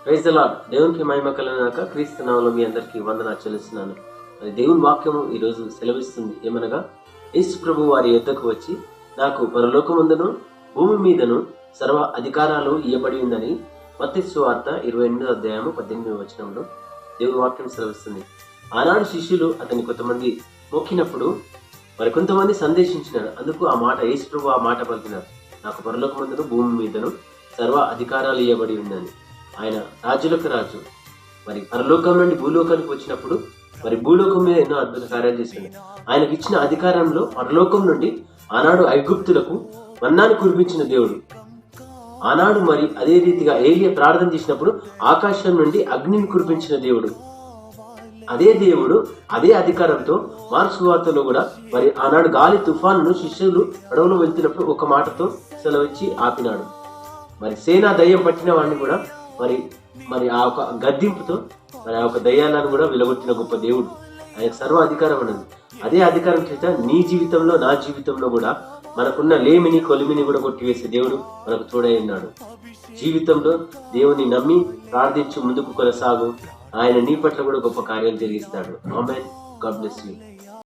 Praise the lord. దేవునికి మహిమ కలుగుగాక. క్రీస్తు నామములో మీ అందరికీ వందనాలు చెల్లిస్తున్నాను. మరి దేవుని వాక్యము ఈరోజు సెలవిస్తుంది ఏమనగా, యేసు ప్రభు వారి యొద్దకు వచ్చి, నాకు పరలోకమందును భూమి మీదను సర్వ అధికారాలు ఇవ్వబడి ఉందని మత్తయి సువార్త 28వ అధ్యాయము 18వ వచనంలో దేవుని వాక్యం సెలవిస్తుంది. ఆనాడు శిష్యులు అతన్ని కొంతమంది మొక్కినప్పుడు మరి కొంతమంది సందేశించినారు. అందుకు ఆ మాట యేసు ప్రభు ఆ మాట పలికినారు, నాకు పరలోకమందును భూమి మీదను సర్వ అధికారాలు ఇవ్వబడి ఉందని. ఆయన రాజులకు రాజు. మరి పరలోకం నుండి భూలోకానికి వచ్చినప్పుడు మరి భూలోకం మీద ఎన్నో అద్భుత కార్యాలు చేశాడు. ఆయనకి ఇచ్చిన అధికారంలో పరలోకం నుండి ఆనాడు ఐగుప్తులకు మన్నాను కురిపించిన దేవుడు. ఆనాడు మరి అదే రీతిగా ఏలియా ప్రార్థన చేసినప్పుడు ఆకాశం నుండి అగ్నిని కురిపించిన దేవుడు. అదే దేవుడు అదే అధికారంతో మార్క్స్ సువార్తలో కూడా మరి ఆనాడు గాలి తుఫానును శిష్యులు పడవలో వెళ్తున్నప్పుడు ఒక మాటతో సెలవిచ్చి ఆపినాడు. మరి సేనా దయ్యం పట్టిన వాడిని కూడా మరి మరి ఆ ఒక గద్దింపుతో మరి ఆ ఒక దయ్యాలను కూడా వెలగొట్టిన గొప్ప దేవుడు. ఆయనకు సర్వ అధికారం ఉన్నది. అదే అధికారం చేత నీ జీవితంలో నా జీవితంలో కూడా మనకున్న లేమిని కొలిమిని కూడా కొట్టివేసే దేవుడు మనకు తోడై ఉన్నాడు. జీవితంలో దేవుని నమ్మి ప్రార్థించి ముందుకు కొనసాగు. ఆయన నీ పట్ల కూడా గొప్ప కార్యాలు జరిగిస్తాడు. ఆమేన్. God bless you.